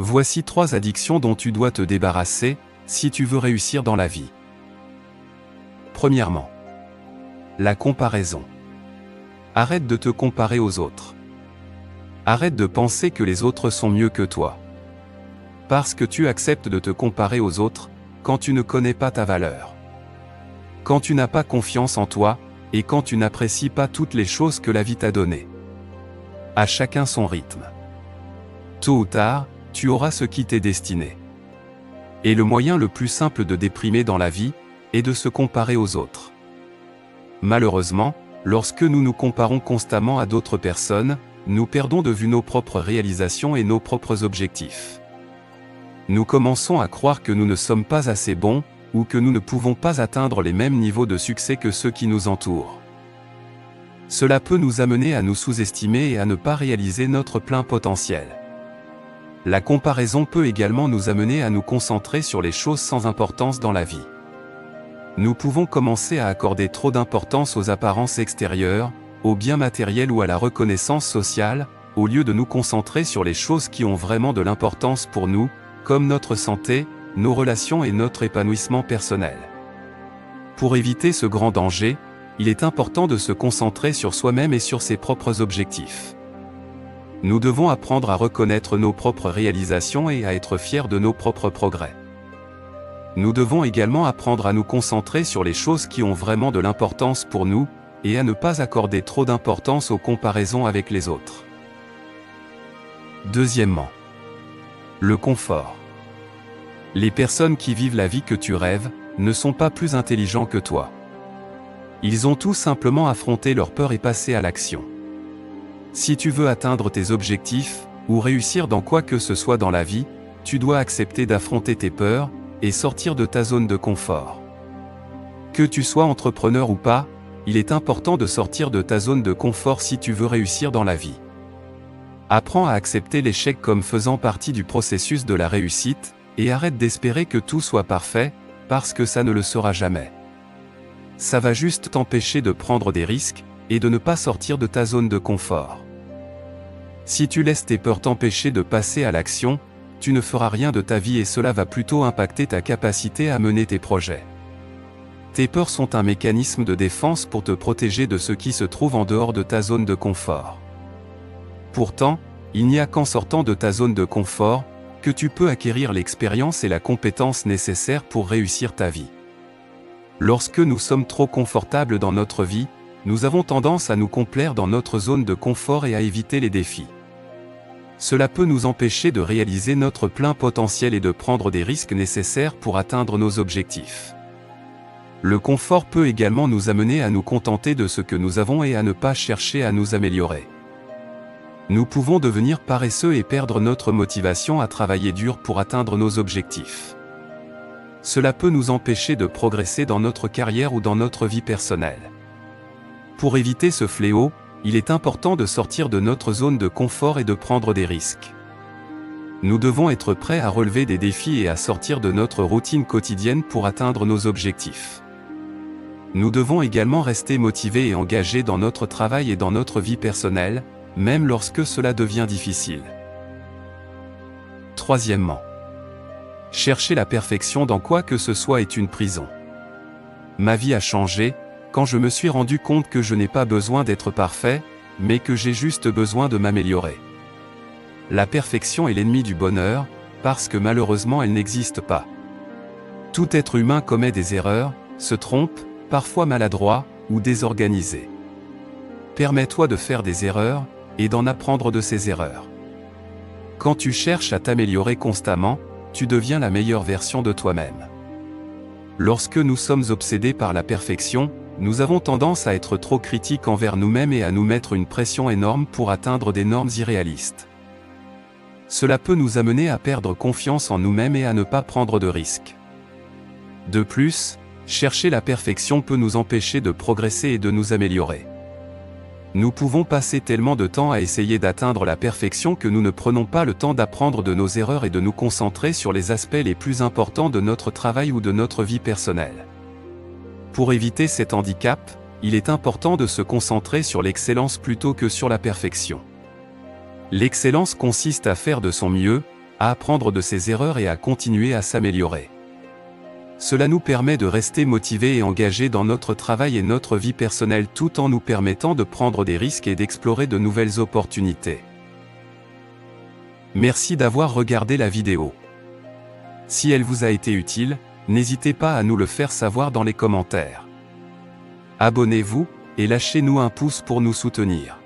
Voici 3 addictions dont tu dois te débarrasser, si tu veux réussir dans la vie. Premièrement, la comparaison. Arrête de te comparer aux autres. Arrête de penser que les autres sont mieux que toi. Parce que tu acceptes de te comparer aux autres, quand tu ne connais pas ta valeur. Quand tu n'as pas confiance en toi, et quand tu n'apprécies pas toutes les choses que la vie t'a données. À chacun son rythme. Tôt ou tard, tu auras ce qui t'est destiné. Et le moyen le plus simple de déprimer dans la vie, est de se comparer aux autres. Malheureusement, lorsque nous nous comparons constamment à d'autres personnes, nous perdons de vue nos propres réalisations et nos propres objectifs. Nous commençons à croire que nous ne sommes pas assez bons, ou que nous ne pouvons pas atteindre les mêmes niveaux de succès que ceux qui nous entourent. Cela peut nous amener à nous sous-estimer et à ne pas réaliser notre plein potentiel. La comparaison peut également nous amener à nous concentrer sur les choses sans importance dans la vie. Nous pouvons commencer à accorder trop d'importance aux apparences extérieures, aux biens matériels ou à la reconnaissance sociale, au lieu de nous concentrer sur les choses qui ont vraiment de l'importance pour nous, comme notre santé, nos relations et notre épanouissement personnel. Pour éviter ce grand danger, il est important de se concentrer sur soi-même et sur ses propres objectifs. Nous devons apprendre à reconnaître nos propres réalisations et à être fiers de nos propres progrès. Nous devons également apprendre à nous concentrer sur les choses qui ont vraiment de l'importance pour nous, et à ne pas accorder trop d'importance aux comparaisons avec les autres. Deuxièmement, le confort. Les personnes qui vivent la vie que tu rêves, ne sont pas plus intelligents que toi. Ils ont tout simplement affronté leur peur et passé à l'action. Si tu veux atteindre tes objectifs, ou réussir dans quoi que ce soit dans la vie, tu dois accepter d'affronter tes peurs, et sortir de ta zone de confort. Que tu sois entrepreneur ou pas, il est important de sortir de ta zone de confort si tu veux réussir dans la vie. Apprends à accepter l'échec comme faisant partie du processus de la réussite, et arrête d'espérer que tout soit parfait, parce que ça ne le sera jamais. Ça va juste t'empêcher de prendre des risques, et de ne pas sortir de ta zone de confort. Si tu laisses tes peurs t'empêcher de passer à l'action, tu ne feras rien de ta vie et cela va plutôt impacter ta capacité à mener tes projets. Tes peurs sont un mécanisme de défense pour te protéger de ce qui se trouve en dehors de ta zone de confort. Pourtant, il n'y a qu'en sortant de ta zone de confort, que tu peux acquérir l'expérience et la compétence nécessaires pour réussir ta vie. Lorsque nous sommes trop confortables dans notre vie, nous avons tendance à nous complaire dans notre zone de confort et à éviter les défis. Cela peut nous empêcher de réaliser notre plein potentiel et de prendre des risques nécessaires pour atteindre nos objectifs. Le confort peut également nous amener à nous contenter de ce que nous avons et à ne pas chercher à nous améliorer. Nous pouvons devenir paresseux et perdre notre motivation à travailler dur pour atteindre nos objectifs. Cela peut nous empêcher de progresser dans notre carrière ou dans notre vie personnelle. Pour éviter ce fléau, il est important de sortir de notre zone de confort et de prendre des risques. Nous devons être prêts à relever des défis et à sortir de notre routine quotidienne pour atteindre nos objectifs. Nous devons également rester motivés et engagés dans notre travail et dans notre vie personnelle, même lorsque cela devient difficile. Troisièmement, chercher la perfection dans quoi que ce soit est une prison. Ma vie a changé, quand je me suis rendu compte que je n'ai pas besoin d'être parfait, mais que j'ai juste besoin de m'améliorer. La perfection est l'ennemi du bonheur, parce que malheureusement elle n'existe pas. Tout être humain commet des erreurs, se trompe, parfois maladroit, ou désorganisé. Permets-toi de faire des erreurs, et d'en apprendre de ces erreurs. Quand tu cherches à t'améliorer constamment, tu deviens la meilleure version de toi-même. Lorsque nous sommes obsédés par la perfection, nous avons tendance à être trop critiques envers nous-mêmes et à nous mettre une pression énorme pour atteindre des normes irréalistes. Cela peut nous amener à perdre confiance en nous-mêmes et à ne pas prendre de risques. De plus, chercher la perfection peut nous empêcher de progresser et de nous améliorer. Nous pouvons passer tellement de temps à essayer d'atteindre la perfection que nous ne prenons pas le temps d'apprendre de nos erreurs et de nous concentrer sur les aspects les plus importants de notre travail ou de notre vie personnelle. Pour éviter cet handicap, il est important de se concentrer sur l'excellence plutôt que sur la perfection. L'excellence consiste à faire de son mieux, à apprendre de ses erreurs et à continuer à s'améliorer. Cela nous permet de rester motivés et engagés dans notre travail et notre vie personnelle tout en nous permettant de prendre des risques et d'explorer de nouvelles opportunités. Merci d'avoir regardé la vidéo. Si elle vous a été utile, n'hésitez pas à nous le faire savoir dans les commentaires. Abonnez-vous, et lâchez-nous un pouce pour nous soutenir.